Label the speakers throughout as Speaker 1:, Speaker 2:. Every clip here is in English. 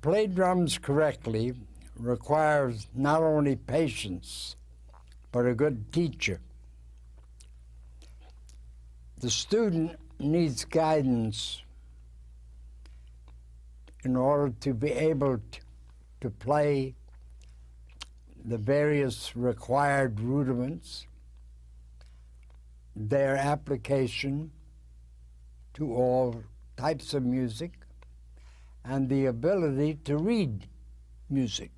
Speaker 1: play drums correctly requires not only patience, but a good teacher. The student needs guidance in order to be able to play the various required rudiments, their application to all types of music, and the ability to read music.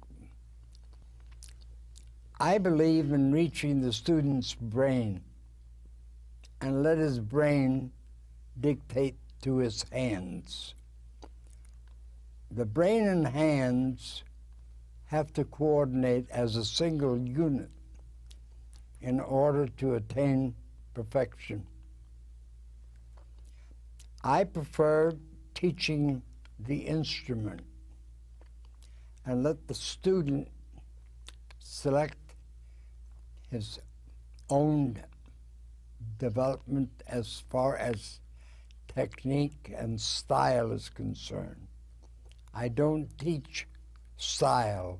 Speaker 1: I believe in reaching the student's brain and let his brain dictate to his hands. The brain and hands have to coordinate as a single unit in order to attain perfection. I prefer teaching the instrument and let the student select his own development as far as technique and style is concerned. I don't teach style.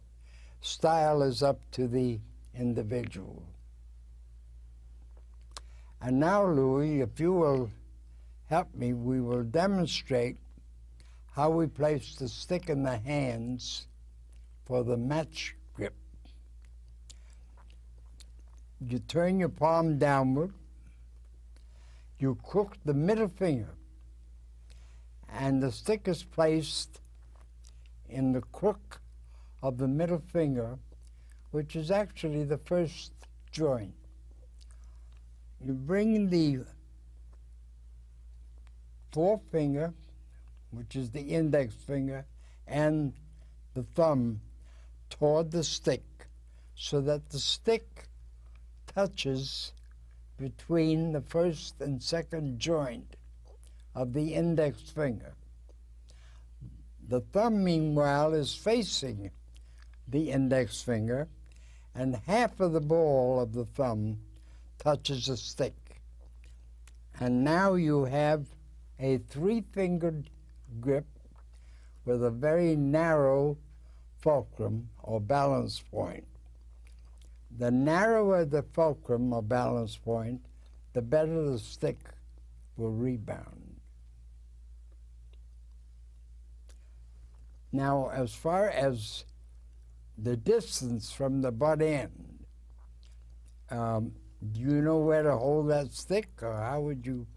Speaker 1: Style is up to the individual. And now, Louie, if you will help me, we will demonstrate how we place the stick in the hands for the match grip. You turn your palm downward, you crook the middle finger, and the stick is placed in the crook of the middle finger, which is actually the first joint. You bring the forefinger, which is the index finger, and the thumb toward the stick so that the stick touches between the first and second joint of the index finger. The thumb, meanwhile, is facing the index finger, and half of the ball of the thumb touches the stick. And now you have a three-fingered grip with a very narrow fulcrum or balance point. The narrower the fulcrum or balance point, the better the stick will rebound. Now, as far as the distance from the butt end, do you know where to hold that stick, or how would you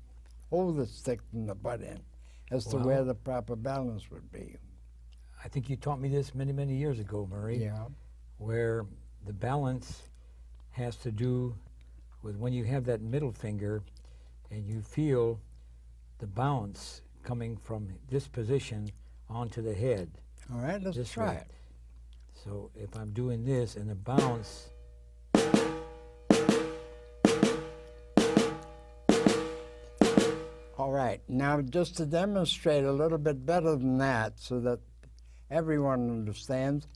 Speaker 1: hold the stick from the butt end as to where the proper balance would be?
Speaker 2: I think you taught me this many, many years ago, Murray.
Speaker 1: Yeah.
Speaker 2: Where the balance has to do with when you have that middle finger and you feel the bounce coming from this position onto the head.
Speaker 1: All right, let's try it.
Speaker 2: So if I'm doing this and the bounce,
Speaker 1: all right, now just to demonstrate a little bit better than that so that everyone understands,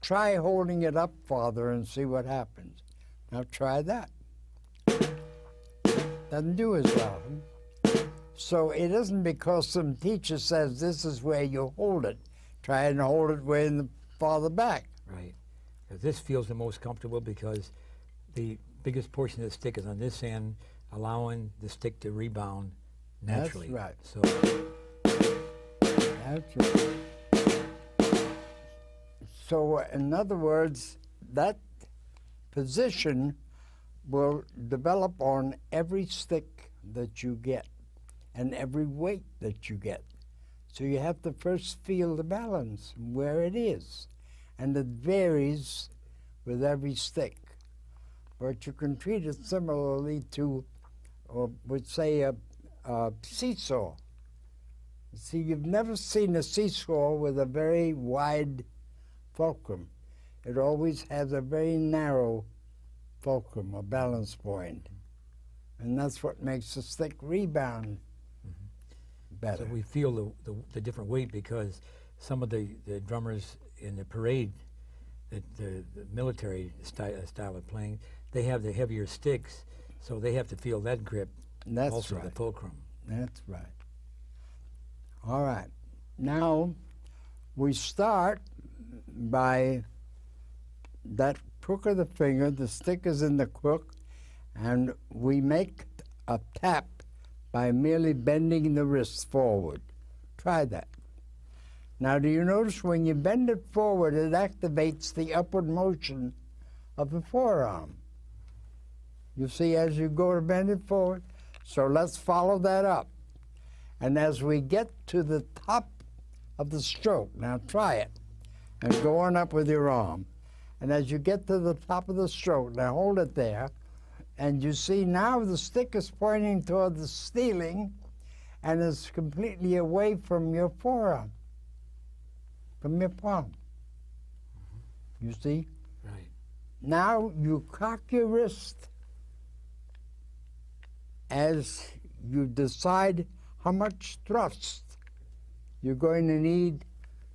Speaker 1: try holding it up farther and see what happens. Now try that. Doesn't do as well. So it isn't because some teacher says this is where you hold it. Try and hold it way in the farther back.
Speaker 2: right? Because this feels the most comfortable because the biggest portion of the stick is on this end, allowing the stick to rebound naturally.
Speaker 1: That's right.
Speaker 2: So
Speaker 1: That's right. So in other words, that position will develop on every stick that you get and every weight that you get. So you have to first feel the balance, where it is. And it varies with every stick. But you can treat it similarly to, would say, a seesaw. See, you've never seen a seesaw with a very wide fulcrum. It always has a very narrow fulcrum, a balance point. And that's what makes the stick rebound better.
Speaker 2: So we feel the different weight because some of the drummers in the parade, the military style of playing, they have the heavier sticks, so they have to feel that grip.
Speaker 1: That's
Speaker 2: also
Speaker 1: right.
Speaker 2: the fulcrum.
Speaker 1: That's right. All right. Now, We start by that crook of the finger, the stick is in the crook, and we make a tap by merely bending the wrist forward. Try that. Now, do you notice when you bend it forward, it activates the upward motion of the forearm? You see, as you go to bend it forward. So let's follow that up. And as we get to the top of the stroke, now try it, and go on up with your arm. And as you get to the top of the stroke, now hold it there, and you see now the stick is pointing toward the ceiling and is completely away from your forearm, from your palm. You see?
Speaker 2: Right.
Speaker 1: Now you cock your wrist as you decide how much thrust you're going to need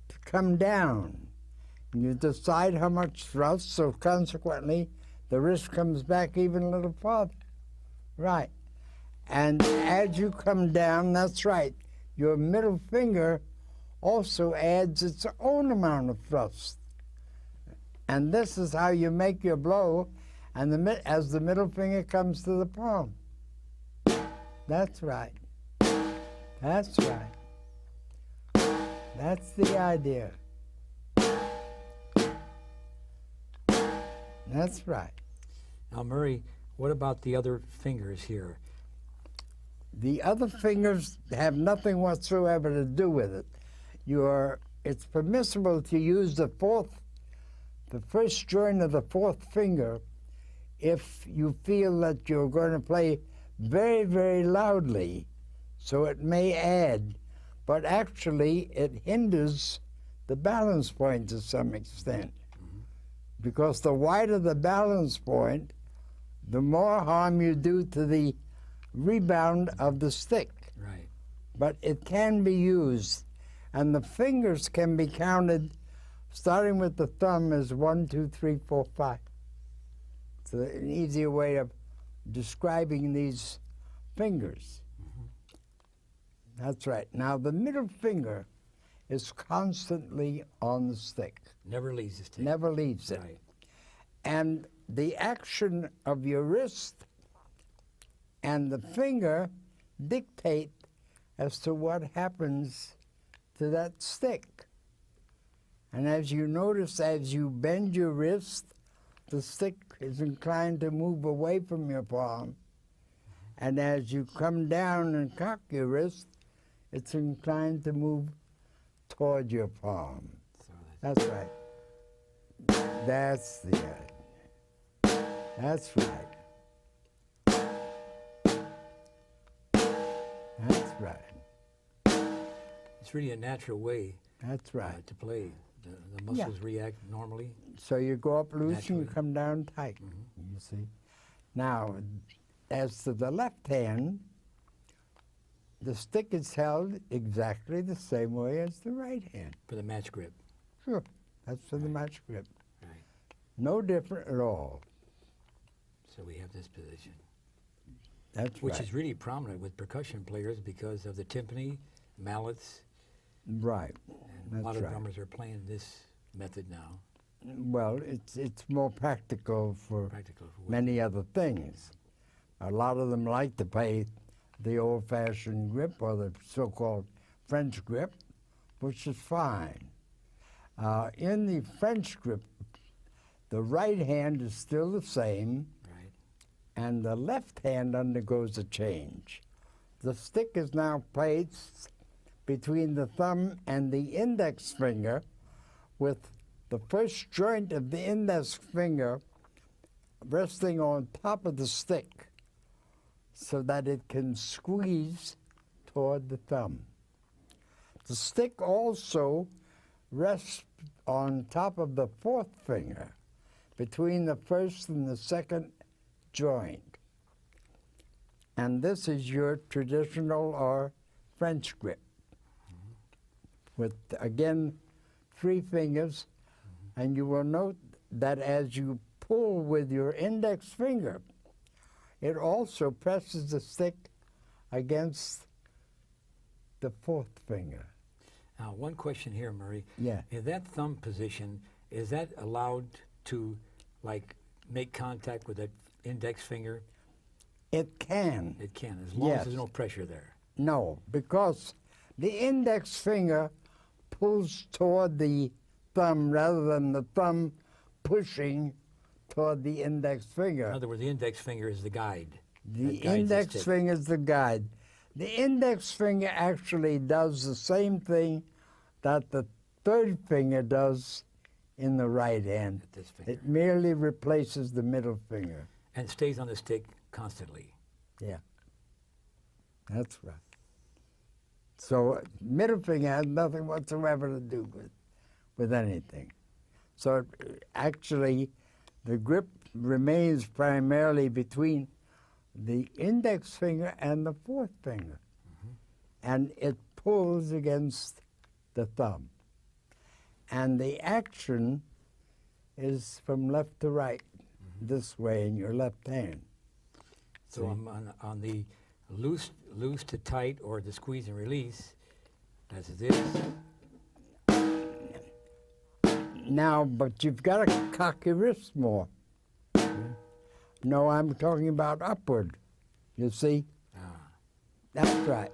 Speaker 1: to come down. You decide how much thrust, so consequently, the wrist comes back even a little farther. Right. And as you come down, that's right, your middle finger also adds its own amount of thrust. And this is how you make your blow, and as the middle finger comes to the palm. That's right. That's right. That's the idea. That's right.
Speaker 2: Now, Murray, what about the other fingers here?
Speaker 1: The other fingers have nothing whatsoever to do with it. It's permissible to use the first joint of the fourth finger if you feel that you're going to play very, very loudly, so it may add, but actually it hinders the balance point to some extent. Because the wider the balance point, the more harm you do to the rebound of the stick.
Speaker 2: Right.
Speaker 1: But it can be used, and the fingers can be counted starting with the thumb as 1, 2, 3, 4, 5. It's an easier way of describing these fingers. That's right. Now, the middle finger is constantly on the stick.
Speaker 2: Never leaves the stick.
Speaker 1: Never leaves it.
Speaker 2: Right.
Speaker 1: And the action of your wrist and the finger dictate as to what happens to that stick. And as you notice, as you bend your wrist, the stick is inclined to move away from your palm. And as you come down and cock your wrist, it's inclined to move toward your palm.
Speaker 2: So
Speaker 1: That's right. That's the idea. That's right. That's right.
Speaker 2: it's really a natural way
Speaker 1: That's right.
Speaker 2: to play. The muscles react normally.
Speaker 1: So you go up loose and you
Speaker 2: Naturally.
Speaker 1: come down tight, you see. Now, as to the left hand, the stick is held exactly the same way as the right hand.
Speaker 2: For the match grip.
Speaker 1: Sure, that's for the match grip.
Speaker 2: Right.
Speaker 1: No different at all.
Speaker 2: So we have this position.
Speaker 1: That's
Speaker 2: Which
Speaker 1: right.
Speaker 2: is really prominent with percussion players because of the timpani, mallets,
Speaker 1: Right.
Speaker 2: and a lot
Speaker 1: That's
Speaker 2: of
Speaker 1: right.
Speaker 2: drummers are playing this method now.
Speaker 1: Well, it's more practical for
Speaker 2: Practical for
Speaker 1: many other things. A lot of them like to play the old-fashioned grip or the so-called French grip, which is fine. In the French grip, the right hand is still the same,
Speaker 2: Right.
Speaker 1: and the left hand undergoes a change. The stick is now placed between the thumb and the index finger, with the first joint of the index finger resting on top of the stick so that it can squeeze toward the thumb. The stick also rests on top of the fourth finger between the first and the second joint. And this is your traditional or French grip with, again, 3 fingers. And you will note that as you pull with your index finger, it also presses the stick against the fourth finger.
Speaker 2: Now, one question here, Murray.
Speaker 1: Yeah.
Speaker 2: In that thumb position, is that allowed to, like, make contact with that index finger?
Speaker 1: It can.
Speaker 2: It can, as long
Speaker 1: Yes.
Speaker 2: as there's no pressure there.
Speaker 1: No, because the index finger pulls toward the thumb rather than the thumb pushing toward the index
Speaker 2: In
Speaker 1: finger.
Speaker 2: other words, the index finger is the guide.
Speaker 1: The
Speaker 2: that guides the
Speaker 1: index
Speaker 2: stick.
Speaker 1: finger is the guide. The index finger actually does the same thing that the third finger does in the right hand.
Speaker 2: This finger.
Speaker 1: It merely replaces the middle finger.
Speaker 2: And stays on the stick constantly.
Speaker 1: Yeah, that's right. So middle finger has nothing whatsoever to do with anything. So actually, the grip remains primarily between the index finger and the fourth finger, and it pulls against the thumb. And the action is from left to right, this way in your left hand.
Speaker 2: So I'm on the loose to tight, or the squeeze and release. That's this.
Speaker 1: Now, but you've got to cock your wrist more. No, I'm talking about upward. You see? That's right.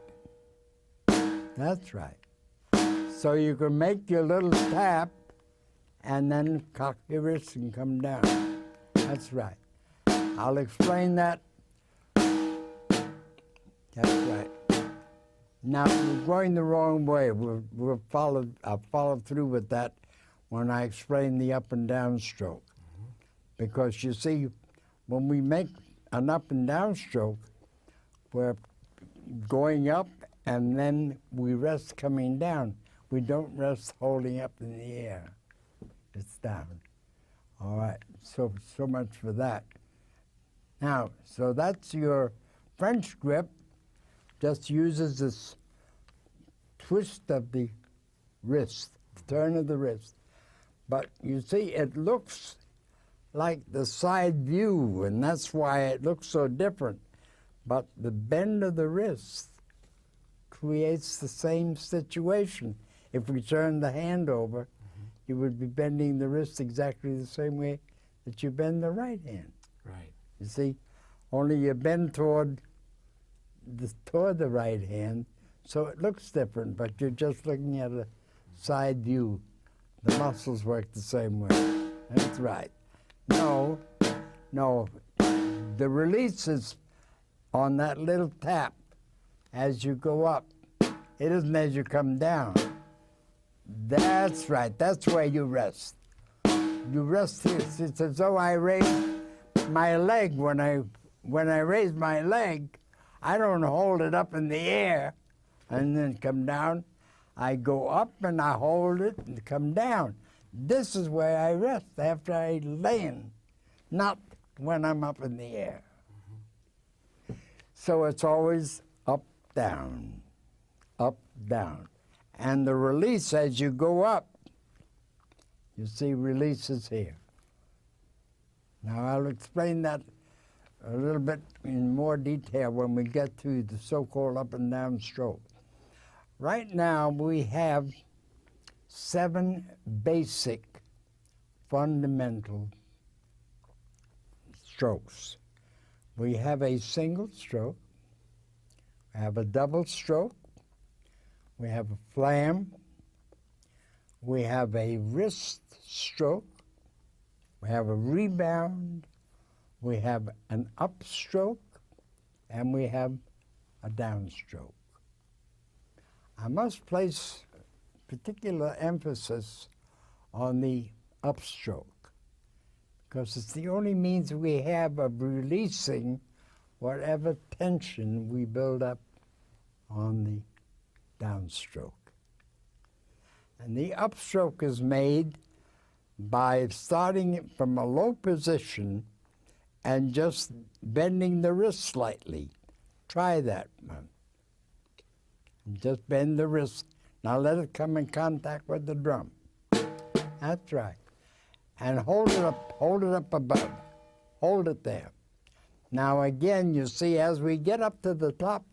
Speaker 1: That's right. So you can make your little tap and then cock your wrist and come down. That's right. I'll explain that. That's right. Now, we're going the wrong way. I'll follow through with that when I explain the up and down stroke. Because you see, when we make an up and down stroke, we're going up and then we rest coming down. We don't rest holding up in the air. It's down. All right, so much for that. Now, so that's your French grip. Just uses this twist of the wrist, turn of the wrist. But you see, it looks like the side view, and that's why it looks so different. But the bend of the wrist creates the same situation. If we turn the hand over, you would be bending the wrist exactly the same way that you bend the right hand.
Speaker 2: Right.
Speaker 1: You see, only you bend toward the right hand, so it looks different, but you're just looking at a side view. The muscles work the same way. That's right. No, the release is on that little tap as you go up. It isn't as you come down. That's right. That's where you rest. You rest here. It's as though I raise my leg. When I raise my leg, I don't hold it up in the air and then come down. I go up and I hold it and come down. This is where I rest after I land, not when I'm up in the air. So it's always up, down, up, down. And the release as you go up, you see releases here. Now I'll explain that a little bit in more detail when we get to the so-called up and down stroke. Right now we have 7 basic fundamental strokes. We have a single stroke, we have a double stroke, we have a flam, we have a wrist stroke, we have a rebound, we have an upstroke, and we have a downstroke. I must place particular emphasis on the upstroke because it's the only means we have of releasing whatever tension we build up on the downstroke. And the upstroke is made by starting it from a low position and just bending the wrist slightly. Try that one. Just bend the wrist. Now let it come in contact with the drum. That's right. And hold it up above. Hold it there. Now again, you see, as we get up to the top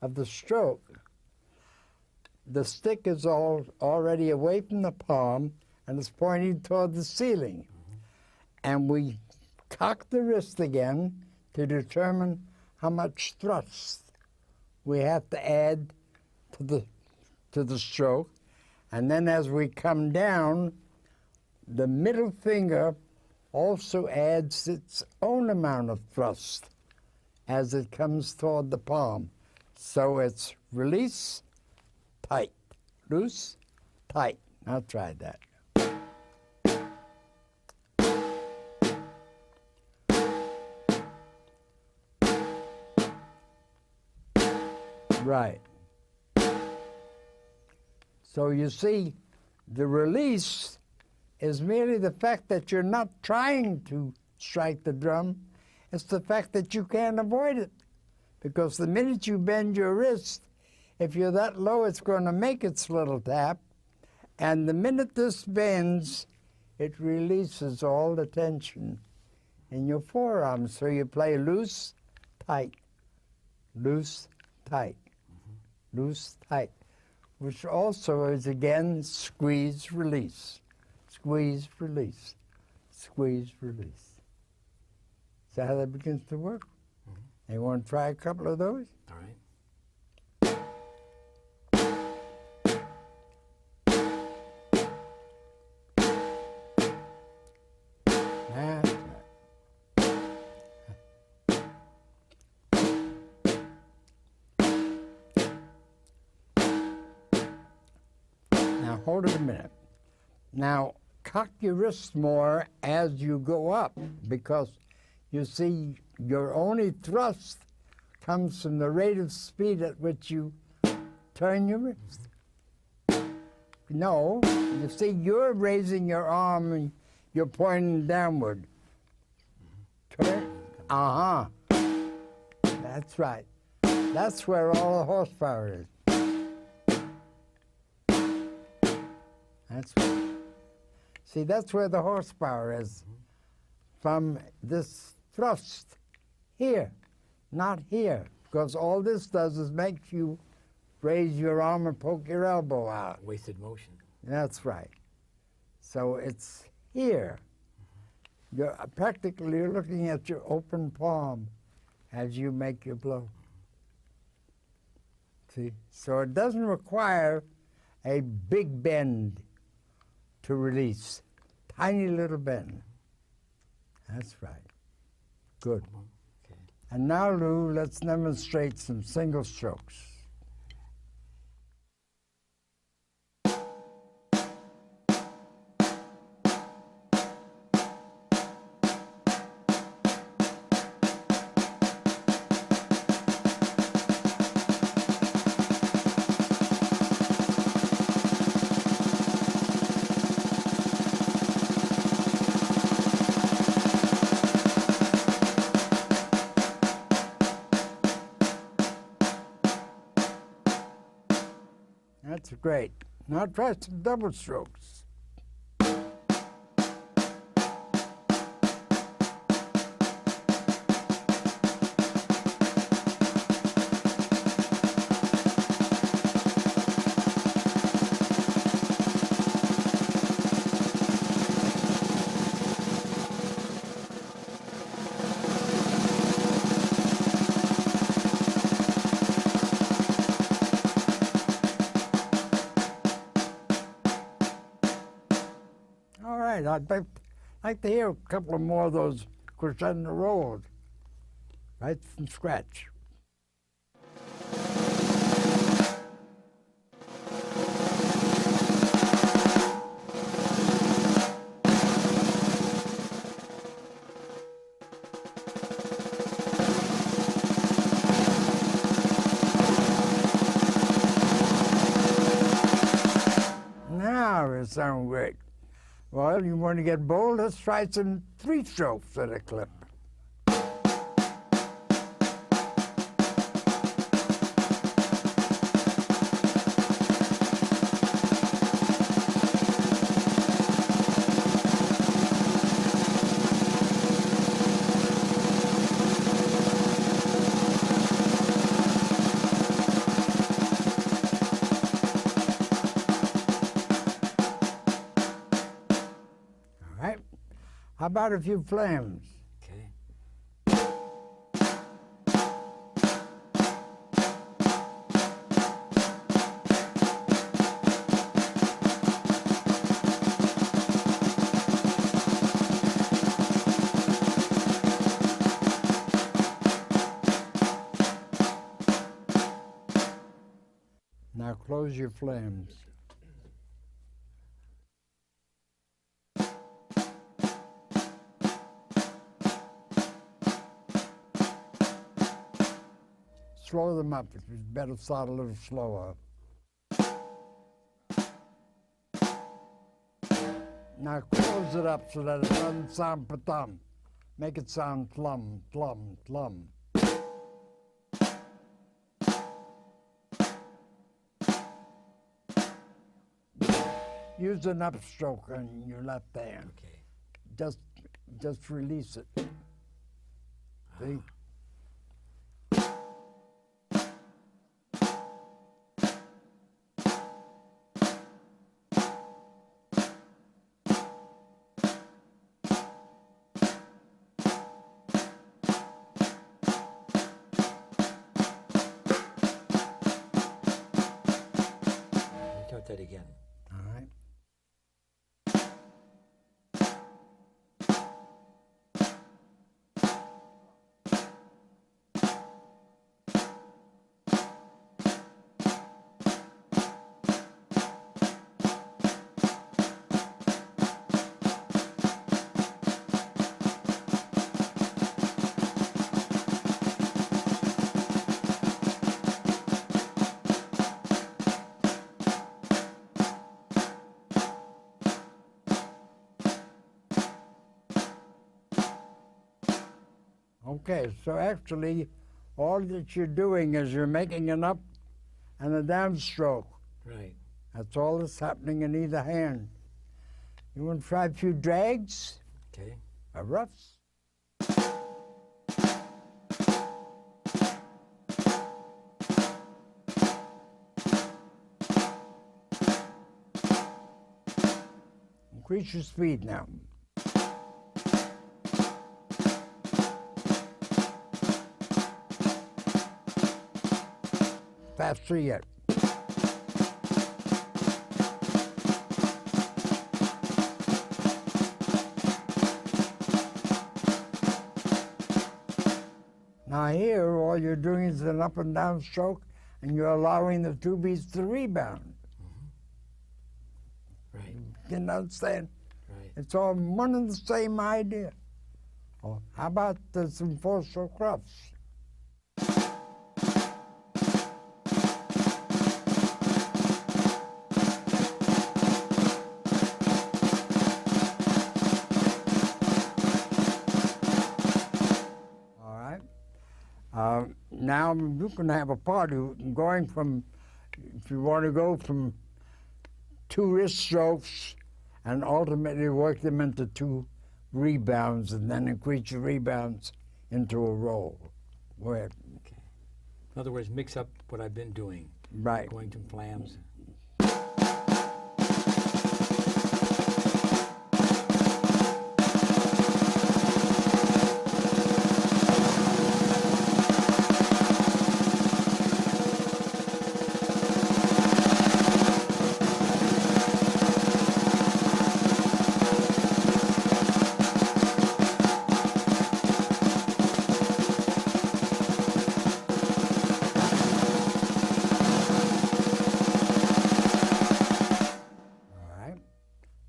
Speaker 1: of the stroke, the stick is already away from the palm and it's pointing toward the ceiling. And we cock the wrist again to determine how much thrust we have to add to the stroke. And then as we come down, the middle finger also adds its own amount of thrust as it comes toward the palm. So it's release, tight, loose, tight. Now try that. Right. So you see, the release is merely the fact that you're not trying to strike the drum. It's the fact that you can't avoid it. Because the minute you bend your wrist, if you're that low, it's going to make its little tap. And the minute this bends, it releases all the tension in your forearm. So you play loose, tight, loose, tight, loose, tight, which also is, again, squeeze, release, squeeze, release, squeeze, release. See how that begins to work? You want to try a couple of those?
Speaker 2: All right.
Speaker 1: That's right. Now hold it a minute. Now cock your wrist more as you go up, because you see your only thrust comes from the rate of speed at which you turn your wrist. No, you see, you're raising your arm and you're pointing downward. Turn. That's right. That's where all the horsepower is. That's right. See, that's where the horsepower is. From this thrust here, not here. Because all this does is make you raise your arm and poke your elbow out.
Speaker 2: Wasted motion.
Speaker 1: That's right. So it's here. You're practically looking at your open palm as you make your blow. See? So it doesn't require a big bend to release. Tiny little bend. That's right. Good.
Speaker 2: Okay.
Speaker 1: And now, Lou, let's demonstrate some single strokes. That's great. Now try some double strokes. All right, I'd like to hear a couple of more of those crescendo rolls, right from scratch. Now it sounds great. Well, you want to get bold? Let's try some three strokes at a clip. How about a few flames?
Speaker 2: Okay.
Speaker 1: Now close your flames. Slow them up. It's better start a little slower. Now close it up so that it doesn't sound patum. Make it sound plum, plum, plum. Use an upstroke on your left hand.
Speaker 2: Okay.
Speaker 1: Just release it. See?
Speaker 2: Cut that again.
Speaker 1: All right. Okay, so actually, all that you're doing is you're making an up and a downstroke.
Speaker 2: Right.
Speaker 1: That's all that's happening in either hand. You want to try a few drags?
Speaker 2: Okay.
Speaker 1: Or roughs? Increase your speed now. Faster yet. Now here, all you're doing is an up and down stroke, and you're allowing the two beats to rebound.
Speaker 2: Right.
Speaker 1: You can understand?
Speaker 2: Right.
Speaker 1: It's all one and the same idea. Oh, how about some four-stroke roughs? Now you can have a party going from, if you want to go from two wrist strokes and ultimately work them into two rebounds and then increase your rebounds into a roll. Go ahead.
Speaker 2: Okay. In other words, mix up what I've been doing.
Speaker 1: Right.
Speaker 2: Going to flams.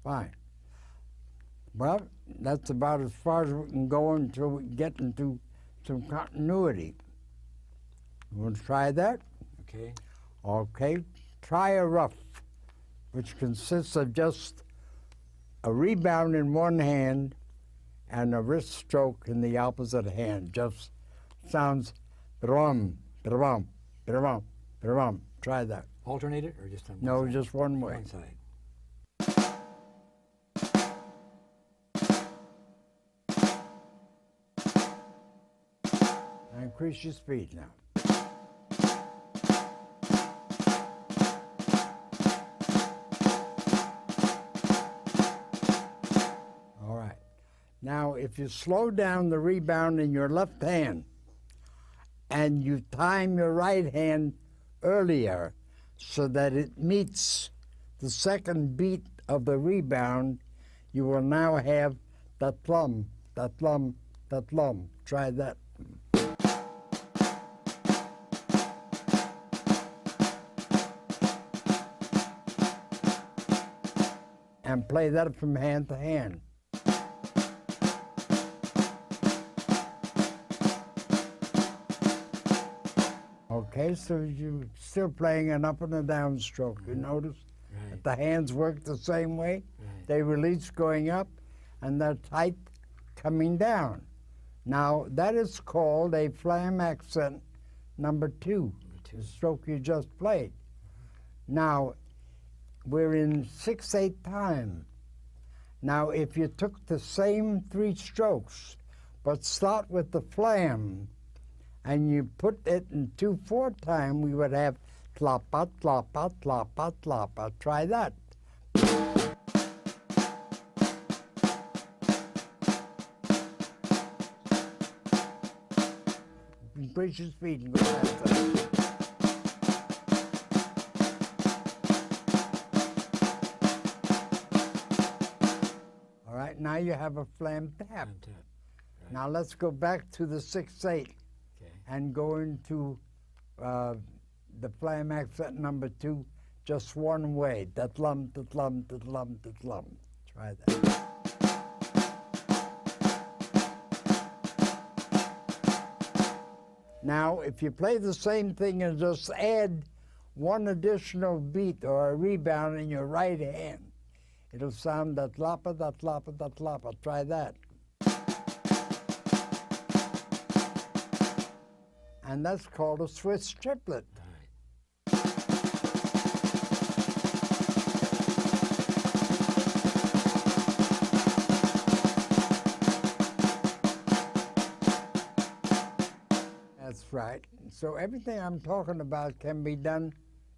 Speaker 1: Fine. Well, that's about as far as we can go until we get into some continuity. You want to try that?
Speaker 2: Okay.
Speaker 1: Okay. Try a rough, which consists of just a rebound in one hand and a wrist stroke in the opposite hand. Just sounds brum, brum, brum, brum. Try that.
Speaker 2: Alternate it or just on one
Speaker 1: No,
Speaker 2: side?
Speaker 1: just one way.
Speaker 2: One side.
Speaker 1: Increase your speed now. All right. if you slow down the rebound in your left hand and you time your right hand earlier so that it meets the second beat of the rebound, you will now have the thumb, the thumb, the thumb. Try that. And play that from hand to hand. Okay, so you're still playing an up and a down stroke, you notice?
Speaker 2: Right.
Speaker 1: The hands work the same way.
Speaker 2: Right.
Speaker 1: They release going up, and they're tight coming down. Now, that is called a flam accent number 2, the stroke you just played. Now, we're in 6/8 time. Now, if you took the same 3 strokes, but start with the flam, and you put it in 2/4 time, we would have tlapa, tlapa, tlapa, tlapa. Try that. Increase your speed and go faster. All right, now you have a flam tap.
Speaker 2: Flam tap. Right.
Speaker 1: Now let's go back to the 6/8
Speaker 2: Okay.
Speaker 1: and go into the flam accent number 2 just one way. Da-tlum, da-tlum, da-tlum, da-tlum. Try that. Now, if you play the same thing and just add one additional beat or a rebound in your right hand, it'll sound da-tlapa, da-tlapa, da-tlapa. Try that. And that's called a Swiss triplet. That's right. So everything I'm talking about can be done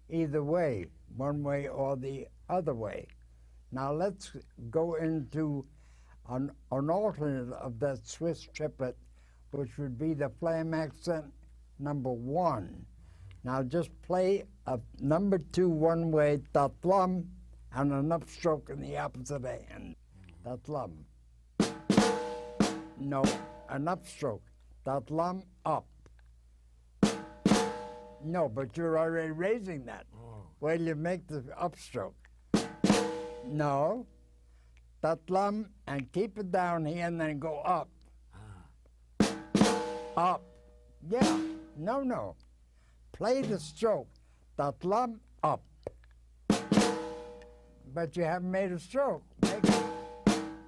Speaker 1: either way, one way or the other way. Now let's go into an alternate of that Swiss triplet, which would be the flam accent number 1. Now just play a number 2 one way, da-tlum, and an upstroke in the opposite hand, da-tlum. No, an upstroke, da-tlum, up. No, but you're already raising that.
Speaker 2: Oh.
Speaker 1: Well, you make the upstroke. No, da-tlum, and keep it down here and then go up. Up. Yeah. No. Play the stroke. Da-tlum, up. But you haven't made a stroke. Make it.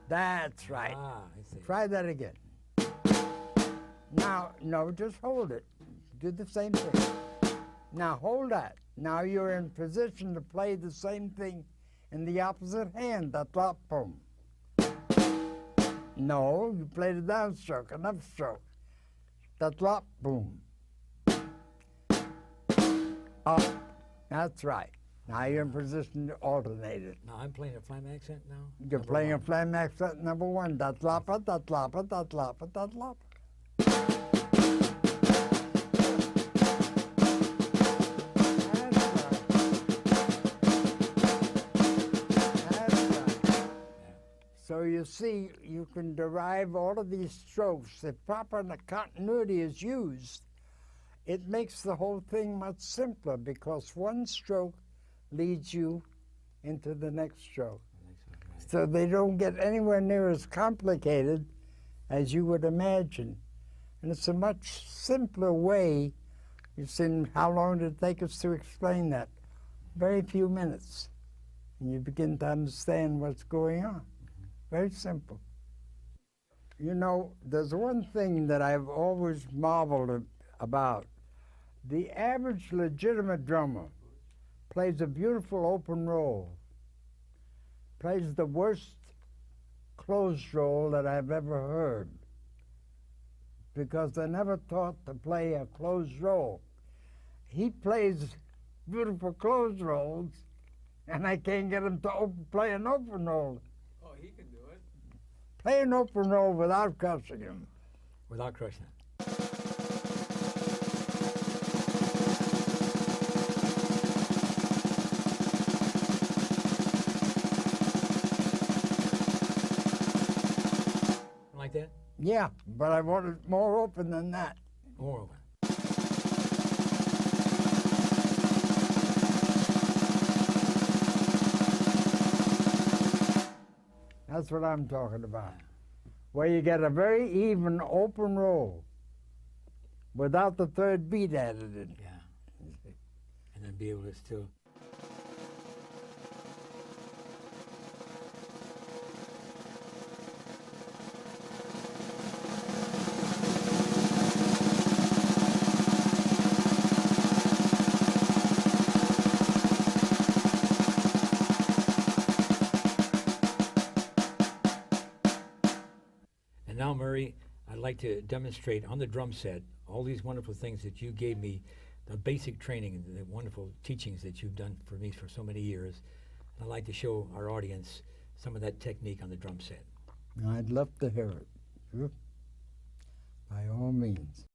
Speaker 1: That's right.
Speaker 2: I see.
Speaker 1: Try that again. Now, no, just hold it. Do the same thing. Now hold that. Now you're in position to play the same thing in the opposite hand. Da-tlop, boom. No, you played a downstroke, an upstroke. Da-tlop, boom. Up. That's right. Now you're in position to alternate it.
Speaker 2: Now I'm playing a flam accent now?
Speaker 1: You're
Speaker 2: Number
Speaker 1: playing
Speaker 2: 1.
Speaker 1: a flam accent number 1. Da-tloppa, da-tloppa, da-tloppa, da-tloppa. So you see, you can derive all of these strokes. If proper continuity is used, it makes the whole thing much simpler because one stroke leads you into the next stroke.
Speaker 2: Right.
Speaker 1: So they don't get anywhere near as complicated as you would imagine. And it's a much simpler way. You've seen how long did it take us to explain that? Very few minutes. And you begin to understand what's going on. Very simple. You know, there's one thing that I've always marveled about. The average legitimate drummer plays a beautiful open roll, plays the worst closed roll that I've ever heard, because they're never taught to play a closed roll. He plays beautiful closed rolls, and I can't get him to play an open roll.
Speaker 2: Oh, he can do it.
Speaker 1: Play an open roll without crushing him.
Speaker 2: Without crushing it. Like that?
Speaker 1: Yeah, but I want it more open than that.
Speaker 2: More open.
Speaker 1: That's what I'm talking about. Where you get a very even open roll without the third beat added in.
Speaker 2: Yeah. And then be able to still. And now, Murray, I'd like to demonstrate on the drum set all these wonderful things that you gave me, the basic training and the wonderful teachings that you've done for me for so many years. And I'd like to show our audience some of that technique on the drum set.
Speaker 1: I'd love to hear it. Sure. By all means.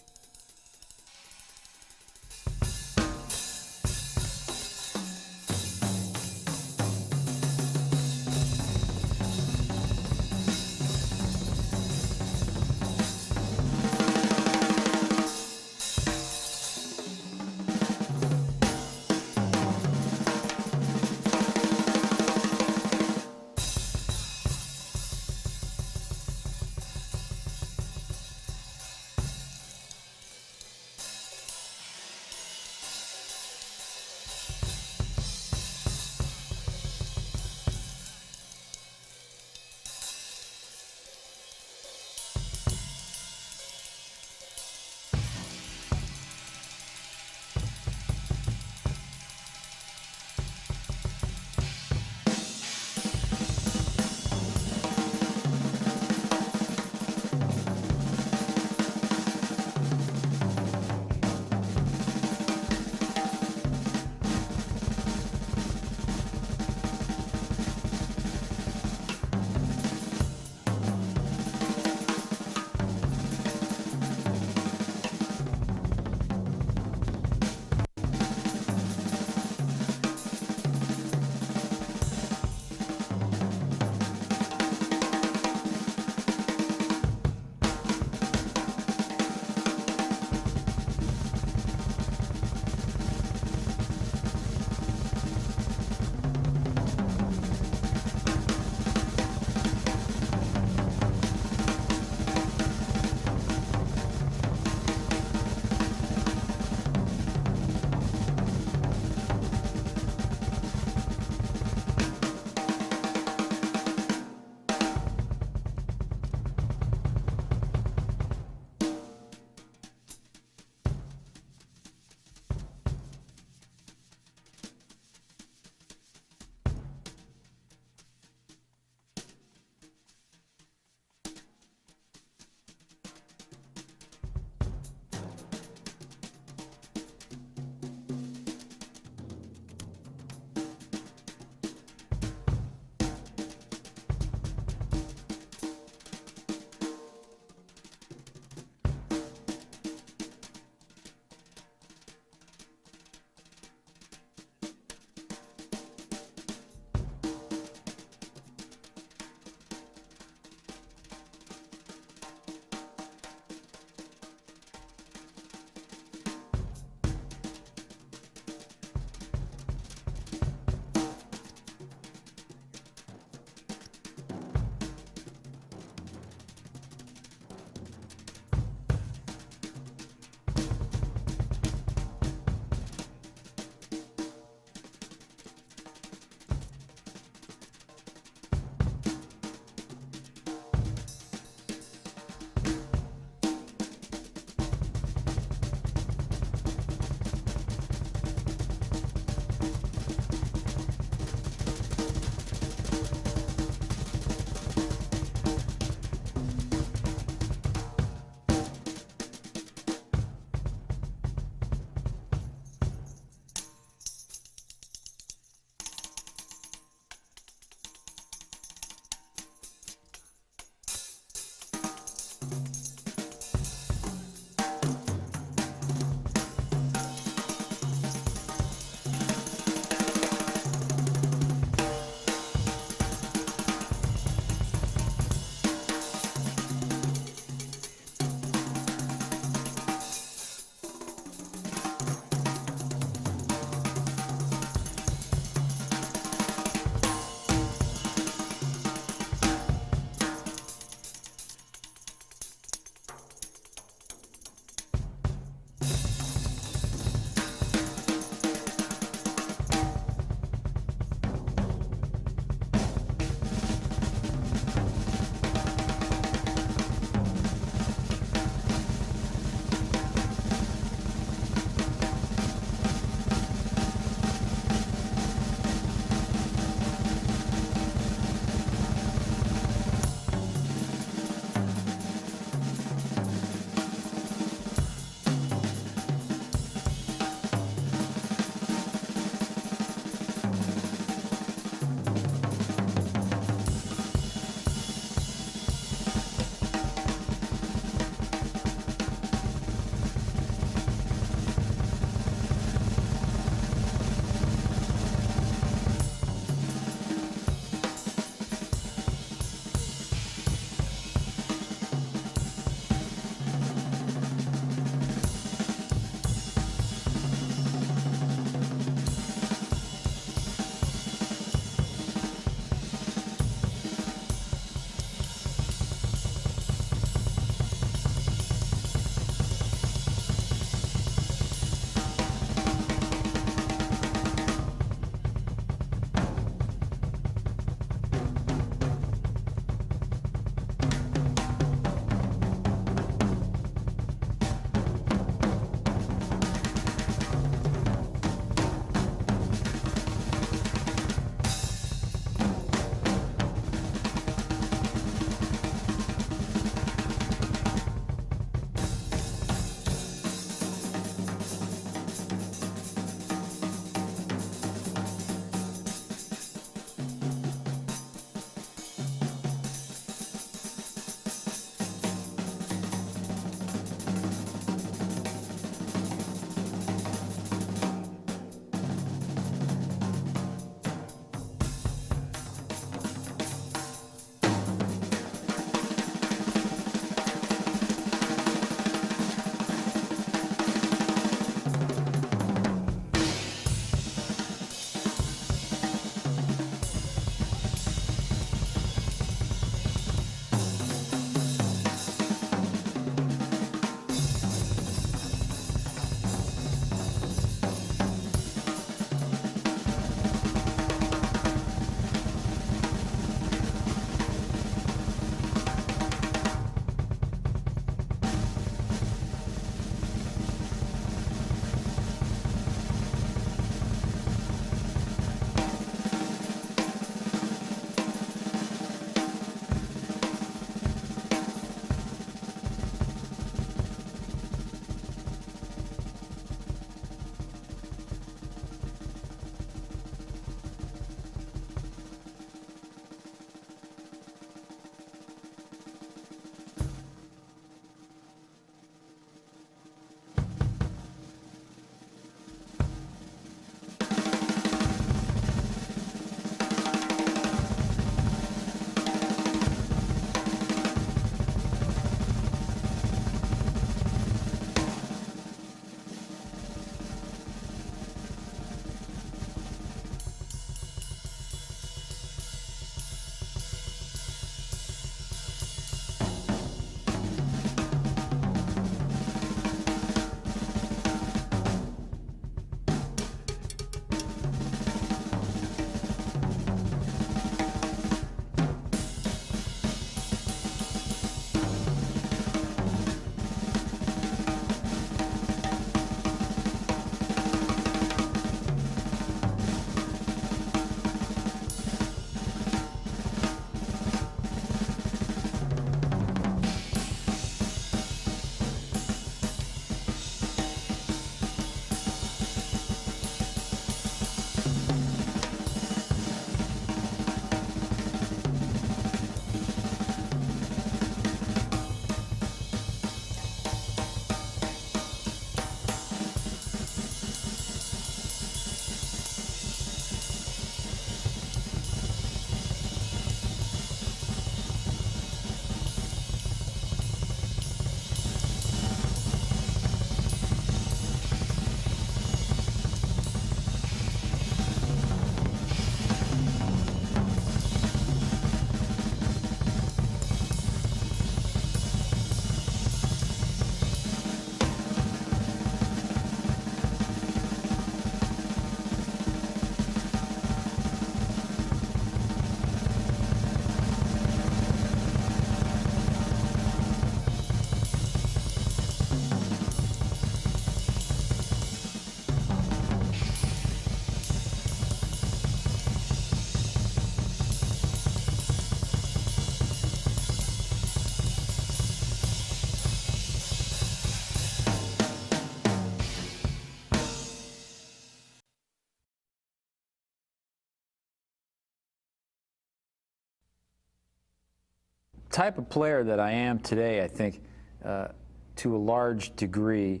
Speaker 3: type of player that I am today, I think, to a large degree,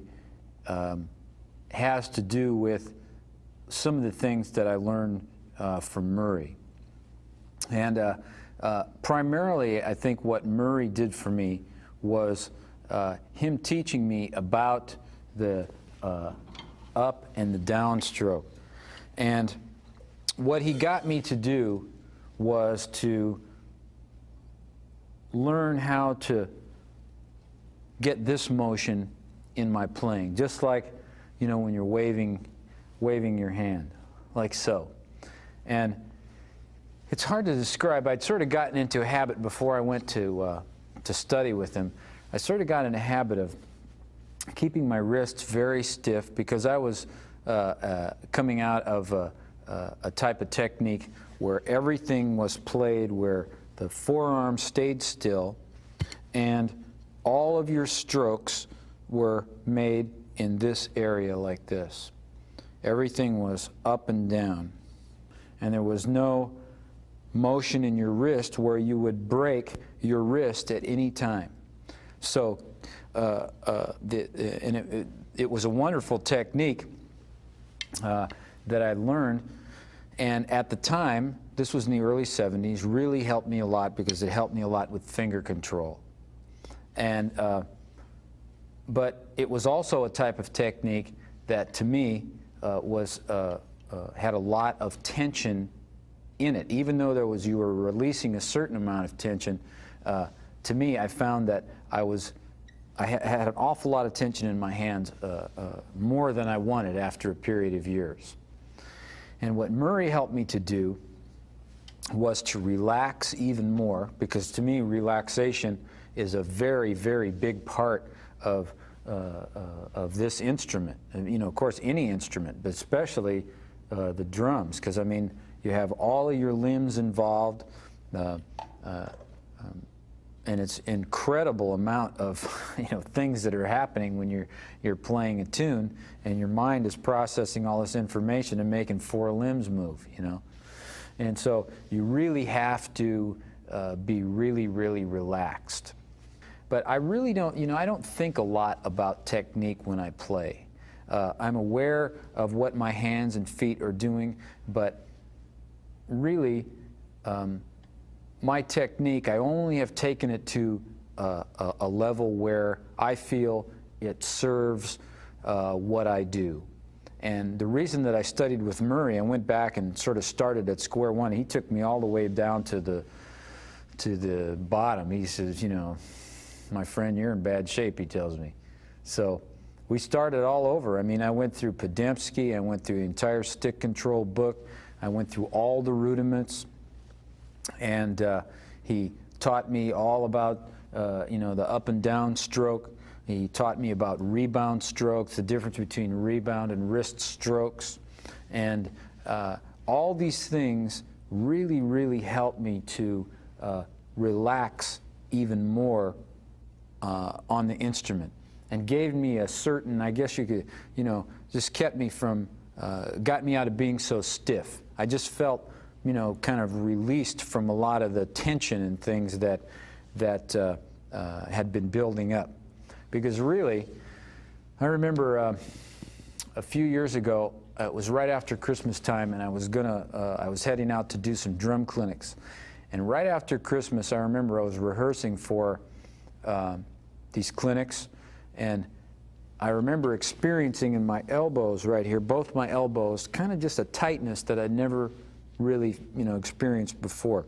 Speaker 3: has to do with some of the things that I learned from Murray. And primarily, I think what Murray did for me was him teaching me about the up and the downstroke. And what he got me to do was to learn how to get this motion in my playing, just like, you know, when you're waving your hand, like so. And it's hard to describe. I'd sort of gotten into a habit before I went to study with him. I sort of got in a habit of keeping my wrists very stiff because I was coming out of a type of technique where everything was played where the forearm stayed still and all of your strokes were made in this area like this. Everything was up and down, and there was no motion in your wrist where you would break your wrist at any time. So it was a wonderful technique that I learned, and at the time, this was in the early 70s, really helped me a lot because it helped me a lot with finger control. And but it was also a type of technique that to me had a lot of tension in it. Even though you were releasing a certain amount of tension, to me I found that I had an awful lot of tension in my hands, more than I wanted after a period of years. And what Murray helped me to do was to relax even more, because to me relaxation is a very, very big part of this instrument. And, you know, of course, any instrument, but especially the drums, because I mean, you have all of your limbs involved, and it's incredible amount of things that are happening when you're playing a tune, and your mind is processing all this information and making four limbs move, and so you really have to be really, really relaxed. But I really don't, I don't think a lot about technique when I play. I'm aware of what my hands and feet are doing, but really, my technique, I only have taken it to a level where I feel it serves what I do. And the reason that I studied with Murray, I went back and sort of started at square one. He took me all the way down to the bottom. He says, my friend, you're in bad shape, he tells me. So we started all over. I mean, I went through Podemsky, I went through the entire stick control book, I went through all the rudiments, and he taught me all about the up and down stroke. He taught me about rebound strokes, the difference between rebound and wrist strokes, and all these things really, really helped me to relax even more on the instrument, and gave me a certain, I guess you could, just kept me from, got me out of being so stiff. I just felt, kind of released from a lot of the tension and things that had been building up. Because really, I remember a few years ago, it was right after Christmas time, and I was heading out to do some drum clinics. And right after Christmas, I remember I was rehearsing for these clinics, and I remember experiencing in my elbows right here, both my elbows, kind of just a tightness that I'd never really, experienced before.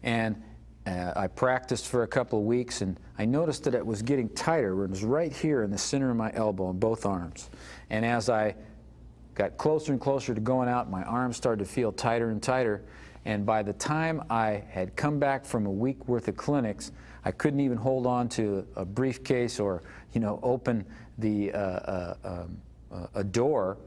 Speaker 3: And I practiced for a couple of weeks, and I noticed that it was getting tighter. It was right here in the center of my elbow in both arms. And as I got closer and closer to going out, my arms started to feel tighter and tighter. And by the time I had come back from a week worth of clinics, I couldn't even hold on to a briefcase or, open the a door,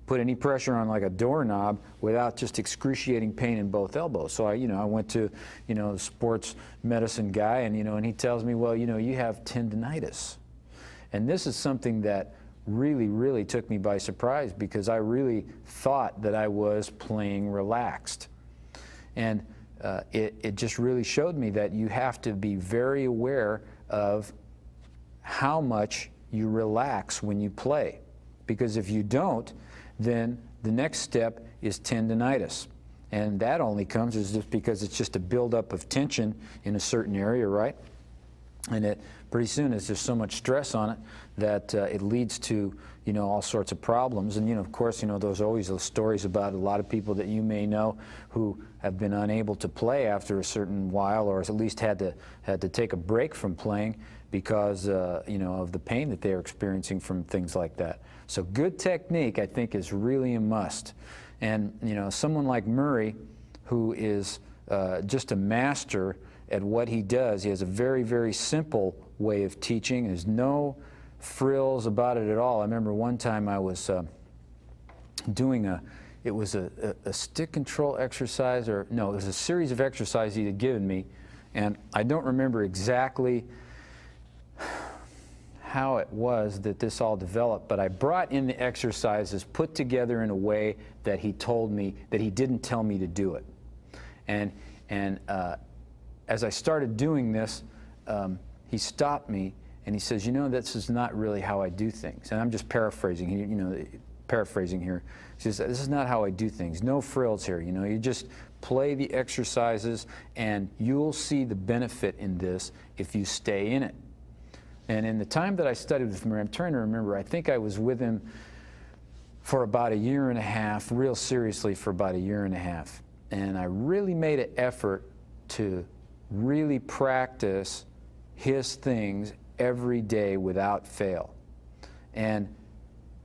Speaker 3: put any pressure on like a doorknob without just excruciating pain in both elbows. So I went to, a sports medicine guy, and, and he tells me, well, you have tendinitis. And this is something that really, really took me by surprise, because I really thought that I was playing relaxed. And it just really showed me that you have to be very aware of how much you relax when you play. Because if you don't, then the next step is tendinitis. And that only comes is just because it's just a buildup of tension in a certain area, right? And it pretty soon is there's so much stress on it that it leads to, you know, all sorts of problems. And, you know, of course, you know, there's always those stories about a lot of people that you may know who have been unable to play after a certain while, or at least had to take a break from playing because, you know, of the pain that they're experiencing from things like that. So good technique, I think, is really a must. And, you know, someone like Murray, who is just a master at what he does, he has a very, very simple way of teaching. There's no frills about it at all. I remember one time I was doing a stick control exercise, or no, it was a series of exercises he had given me, and I don't remember exactly how it was that this all developed, but I brought in the exercises put together in a way that he told me, that he didn't tell me to do it. And as I started doing this, he stopped me and he says, you know, this is not really how I do things. And I'm just paraphrasing, you know, paraphrasing here. He says, this is not how I do things. No frills here, you know, you just play the exercises and you'll see the benefit in this if you stay in it. And in the time that I studied with him, I'm trying to remember, I think I was with him for about a year and a half, real seriously for about a year and a half. And I really made an effort to really practice his things every day without fail. And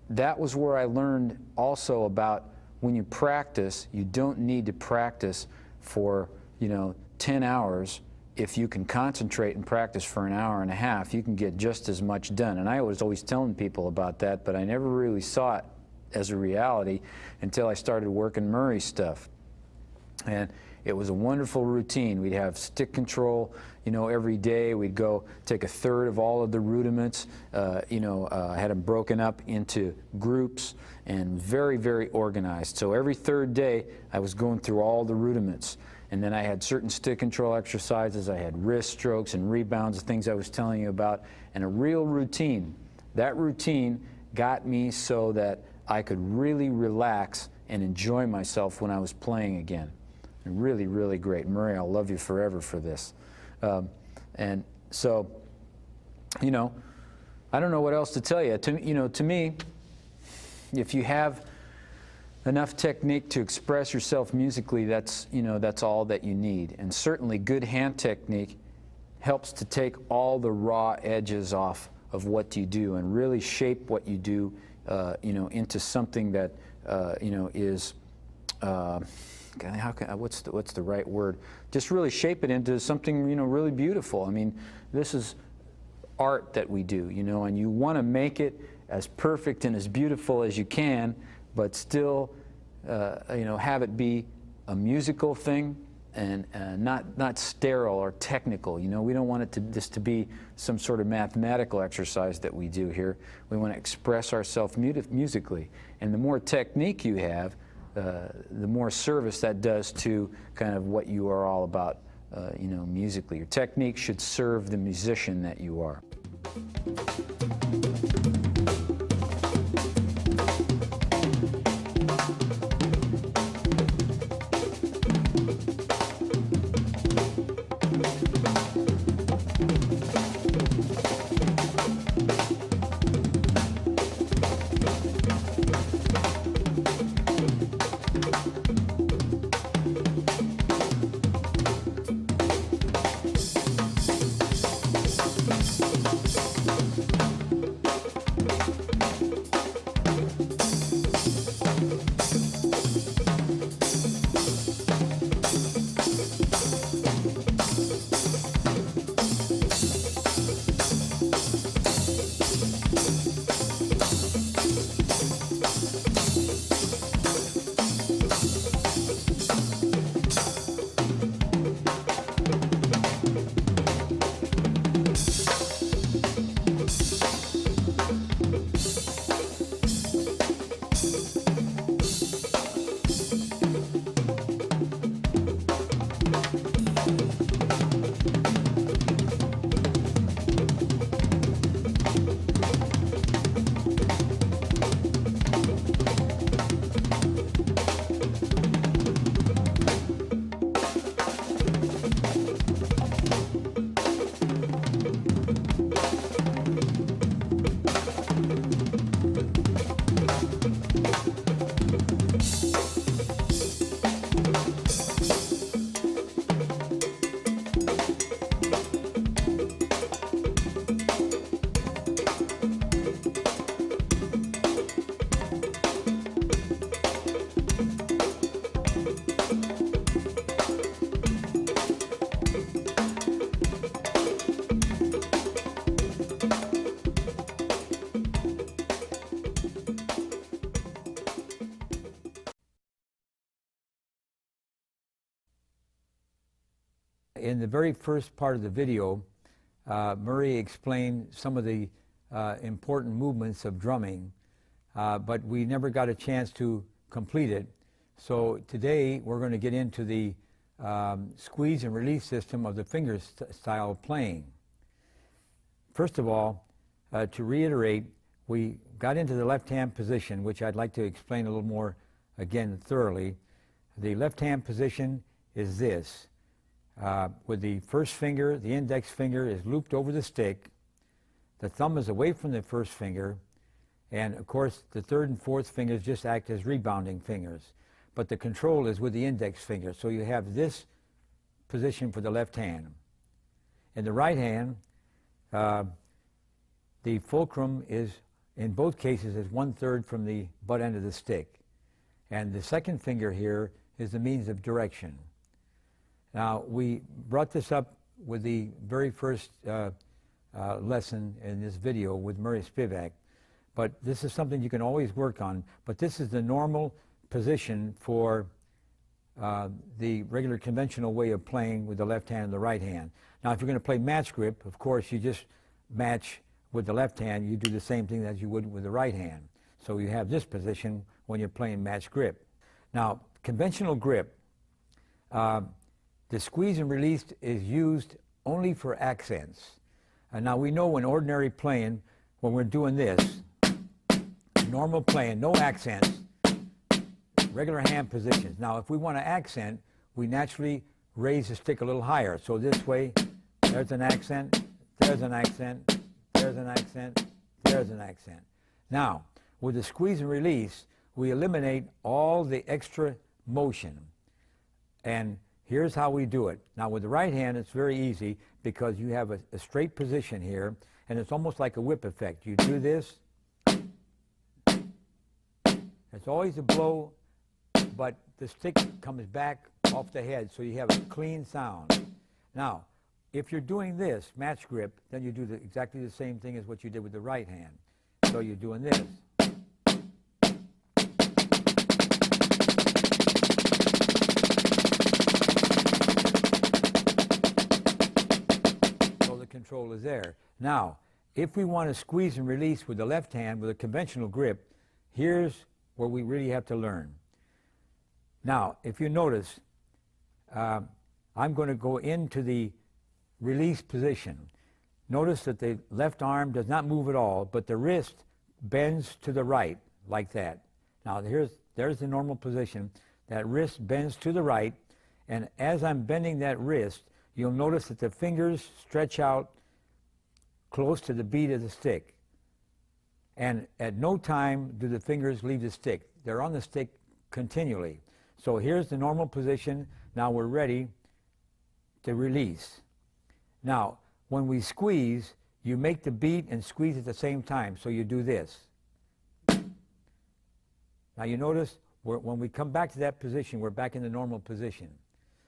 Speaker 3: that was where I learned also about when you practice, you don't need to practice for, you know, 10 hours. If you can concentrate and practice for an hour and a half, you can get just as much done. And I was always telling people about that, but I never really saw it as a reality until I started working Murray's stuff. And it was a wonderful routine. We'd have stick control, you know, every day. We'd go take a third of all of the rudiments. I had them broken up into groups and very, very organized. So every third day, I was going through all the rudiments. And then I had certain stick control exercises. I had wrist strokes and rebounds, the things I was telling you about, and a real routine. That routine got me so that I could really relax and enjoy myself when I was playing again. And really, really great. Murray, I'll love you forever for this. And so, you know, I don't know what else to tell you. To me, if you have enough technique to express yourself musically, that's all that you need. And certainly good hand technique helps to take all the raw edges off of what you do and really shape what you do, into something that, is, what's the right word? Just really shape it into something, really beautiful. I mean, this is art that we do, and you want to make it as perfect and as beautiful as you can, but still, have it be a musical thing and not sterile or technical. We don't want this to be some sort of mathematical exercise that we do here. We want to express ourselves musically. And the more technique you have, the more service that does to kind of what you are all about, musically. Your technique should serve the musician that you are.
Speaker 2: In the very first part of the video, Murray explained some of the important movements of drumming, but we never got a chance to complete it. So today we're going to get into the squeeze and release system of the finger style playing. First of all, to reiterate, we got into the left hand position, which I'd like to explain a little more again thoroughly. The left hand position is this. With the first finger, the index finger is looped over the stick, the thumb is away from the first finger, and of course the third and fourth fingers just act as rebounding fingers. But the control is with the index finger, so you have this position for the left hand. In the right hand, the fulcrum is, in both cases, is 1/3 from the butt end of the stick. And the second finger here is the means of direction. Now, we brought this up with the very first lesson in this video with Murray Spivack, but this is something you can always work on. But this is the normal position for the regular conventional way of playing with the left hand and the right hand. Now, if you're going to play match grip, of course, you just match with the left hand. You do the same thing as you would with the right hand. So you have this position when you're playing match grip. Now, conventional grip, the squeeze and release is used only for accents. And now we know in ordinary playing, when we're doing this, normal playing, no accents, regular hand positions. Now, if we want to accent, we naturally raise the stick a little higher. So this way, there's an accent, there's an accent, there's an accent, there's an accent. Now, with the squeeze and release, we eliminate all the extra motion. And here's how we do it. Now, with the right hand, it's very easy because you have a straight position here, and it's almost like a whip effect. You do this. It's always a blow, but the stick comes back off the head, so you have a clean sound. Now, if you're doing this, match grip, then you do exactly the same thing as what you did with the right hand. So you're doing this. So the control is there. Now, if we want to squeeze and release with the left hand with a conventional grip, here's where we really have to learn. Now, if you notice, I'm going to go into the release position. Notice that the left arm does not move at all, but the wrist bends to the right, like that. Now, there's the normal position. That wrist bends to the right, and as I'm bending that wrist, you'll notice that the fingers stretch out close to the bead of the stick. And at no time do the fingers leave the stick. They're on the stick continually. So here's the normal position. Now we're ready to release. Now, when we squeeze, you make the beat and squeeze at the same time. So you do this. Now you notice when we come back to that position, we're back in the normal position.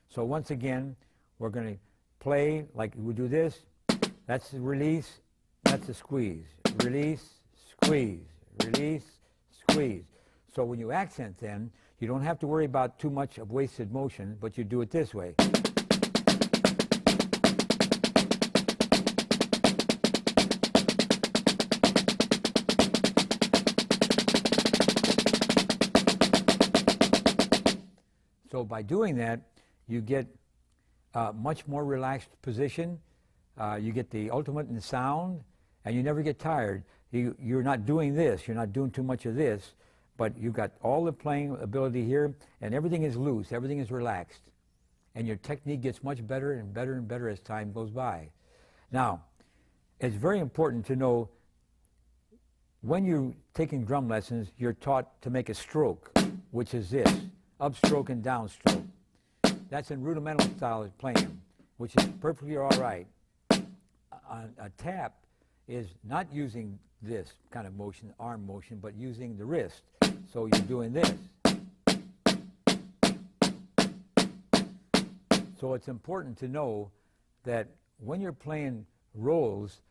Speaker 2: So once again, we're going to play like we do this. That's the release. That's the squeeze. Release, squeeze, release, squeeze. So when you accent then, you don't have to worry about too much of wasted motion, but you do it this way. So by doing that, you get a much more relaxed position. You get the ultimate in sound, and you never get tired. You're not doing this. You're not doing too much of this, but you've got all the playing ability here, and everything is loose. Everything is relaxed. And your technique gets much better and better and better as time goes by. Now, it's very important to know when you're taking drum lessons, you're taught to make a stroke, which is this, upstroke and downstroke. That's in rudimental style of playing, which is perfectly all right. A tap is not using this kind of motion, arm motion, but using the wrist. So you're doing this. So it's important to know that when you're playing rolls,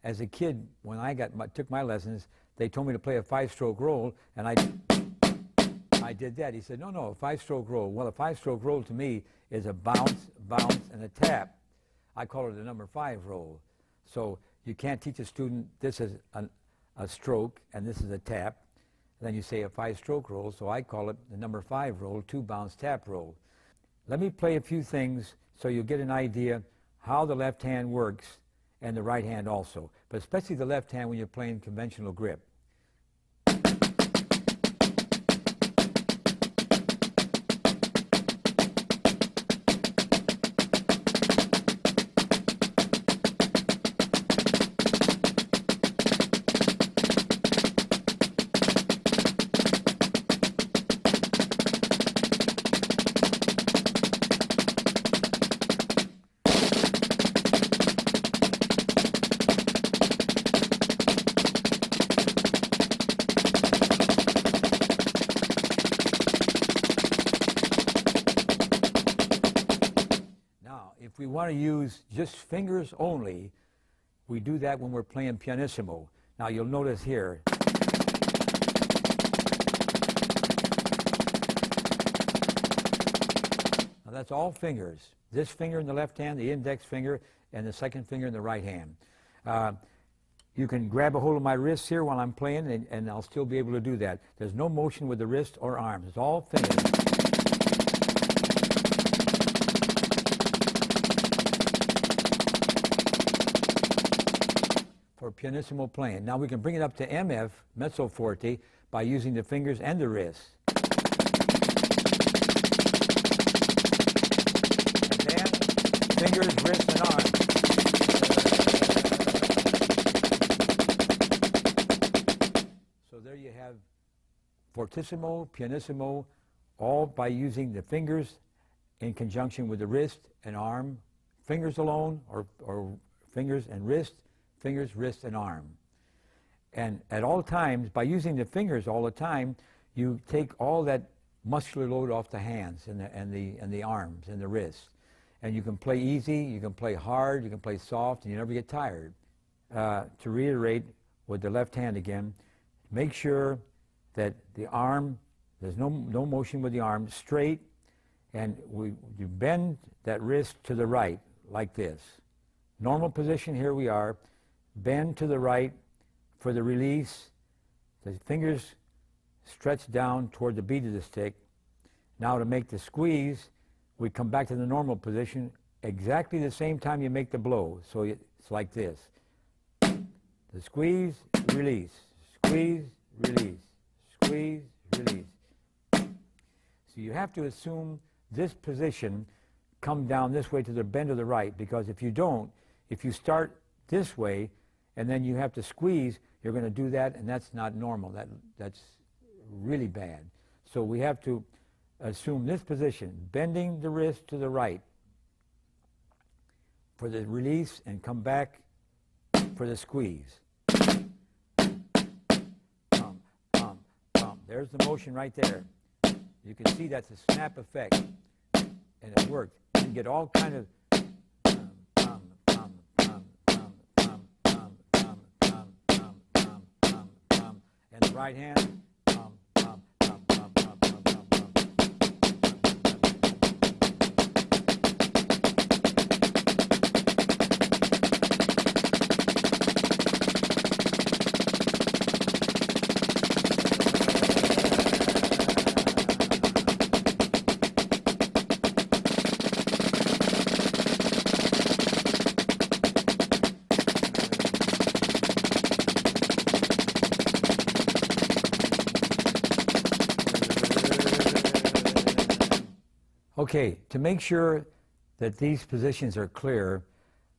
Speaker 2: as a kid, when I took my lessons, they told me to play a 5-stroke roll, and I I did that. He said, no, a 5-stroke roll. Well, a 5-stroke roll to me is a bounce, and a tap. I call it a number 5 roll. So you can't teach a student this is a stroke and this is a tap. Then you say a 5-stroke roll, so I call it the number 5 roll, 2 bounce tap roll. Let me play a few things so you get an idea how the left hand works and the right hand also, but especially the left hand when you're playing conventional grip. If we want to use just fingers only, we do that when we're playing pianissimo. Now you'll notice here. Now that's all fingers. This finger in the left hand, the index finger, and the second finger in the right hand. You can grab a hold of my wrists here while I'm playing, and I'll still be able to do that. There's no motion with the wrist or arms. It's all fingers. For pianissimo playing. Now we can bring it up to MF, mezzo forte, by using the fingers and the wrists. And then fingers, wrists, and arms. So there you have fortissimo, pianissimo, all by using the fingers in conjunction with the wrist and arm, fingers alone, or fingers and wrist, fingers, wrist, and arm. And at all times, by using the fingers all the time, you take all that muscular load off the hands and the arms and the wrists. And you can play easy, you can play hard, you can play soft, and you never get tired. To reiterate with the left hand again, make sure that the arm, there's no motion with the arm, straight, and you bend that wrist to the right like this. Normal position, here we are. Bend to the right for the release. The fingers stretch down toward the bead of the stick. Now to make the squeeze, we come back to the normal position exactly the same time you make the blow. So it's like this. The squeeze, release, squeeze, release, squeeze, release. So you have to assume this position, come down this way to the bend of the right, because if you don't, if you start this way and then you have to squeeze, you're going to do that, and that's not normal. That's really bad. So we have to assume this position, bending the wrist to the right for the release and come back for the squeeze. There's the motion right there. You can see that's a snap effect, and it worked. You can get all kind of and the right hand. Okay, to make sure that these positions are clear,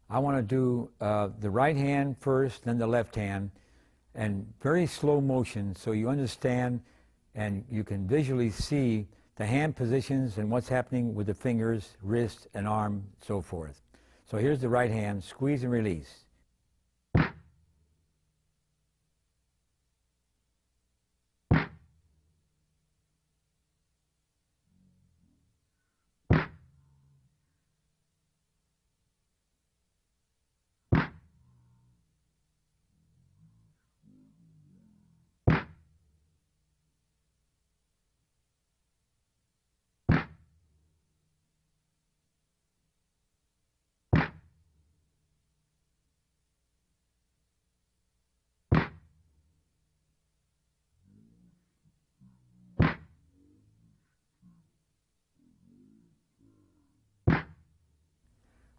Speaker 2: I want to do the right hand first, then the left hand, and very slow motion so you understand and you can visually see the hand positions and what's happening with the fingers, wrist, and arm, so forth. So here's the right hand, squeeze and release.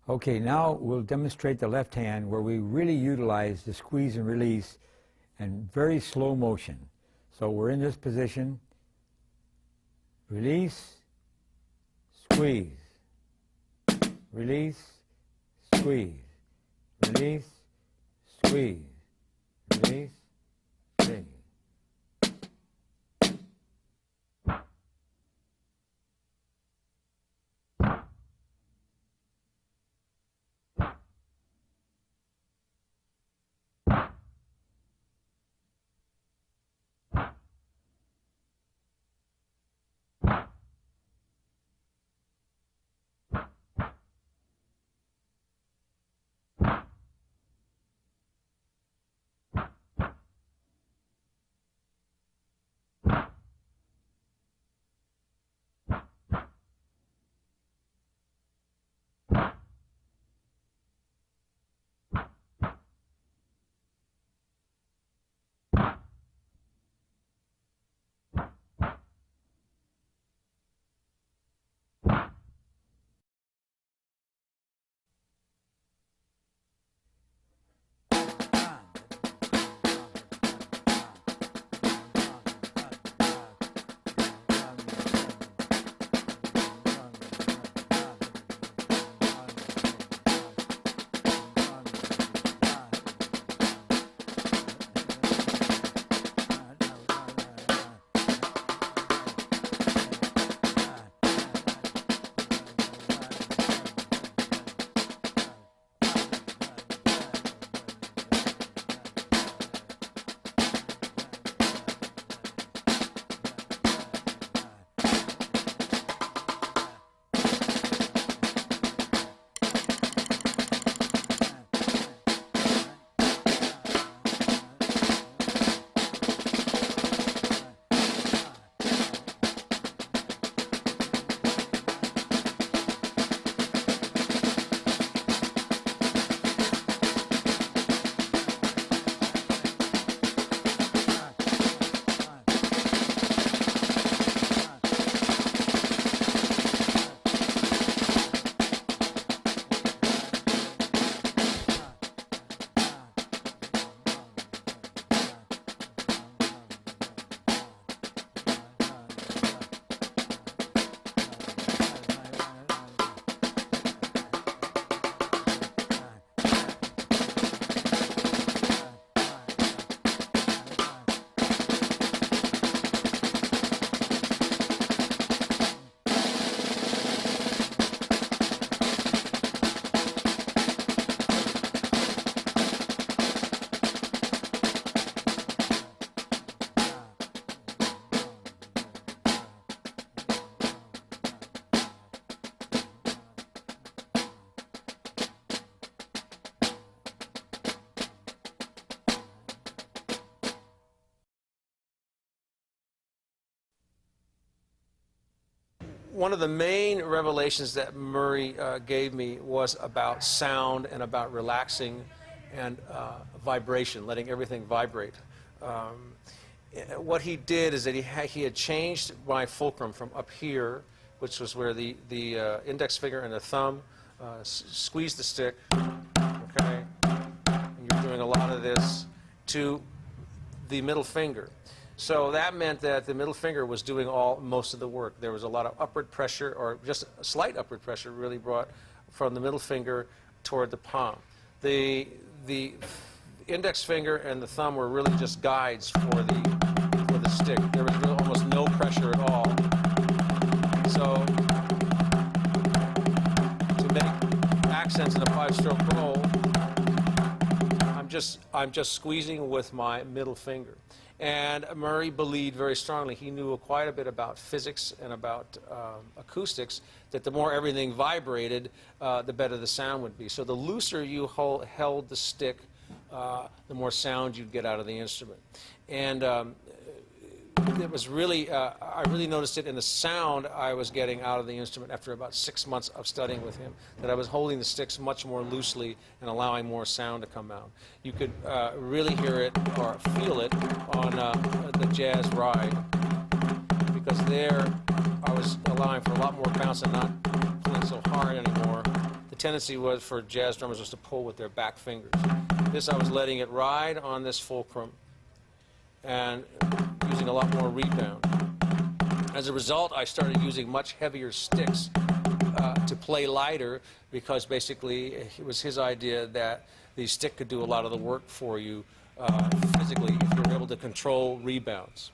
Speaker 2: Okay, now we'll demonstrate the left hand where we really utilize the squeeze and release in very slow motion. So we're in this position, release, squeeze, release, squeeze, release, squeeze, release, squeeze.
Speaker 4: One of the main revelations that Murray gave me was about sound and about relaxing and vibration, letting everything vibrate. What he did is that he had changed my fulcrum from up here, which was where the index finger and the thumb squeeze the stick, okay, and you're doing a lot of this, to the middle finger. So that meant that the middle finger was doing most of the work. There was a lot of upward pressure, or just a slight upward pressure really brought from the middle finger toward the palm. The index finger and the thumb were really just guides for the stick. There was really almost no pressure at all. So to make accents in a 5-stroke roll, I'm just squeezing with my middle finger. And Murray believed very strongly, he knew quite a bit about physics and about acoustics, that the more everything vibrated, the better the sound would be. So the looser you held the stick, the more sound you'd get out of the instrument. And it was really, I really noticed it in the sound I was getting out of the instrument after about 6 months of studying with him, that I was holding the sticks much more loosely and allowing more sound to come out. You could really hear it or feel it on the jazz ride, because there I was allowing for a lot more bounce and not pulling so hard anymore. The tendency was for jazz drummers was to pull with their back fingers. This, I was letting it ride on this fulcrum and using a lot more rebound. As a result, I started using much heavier sticks to play lighter, because basically it was his idea that the stick could do a lot of the work for you physically if you're able to control rebounds.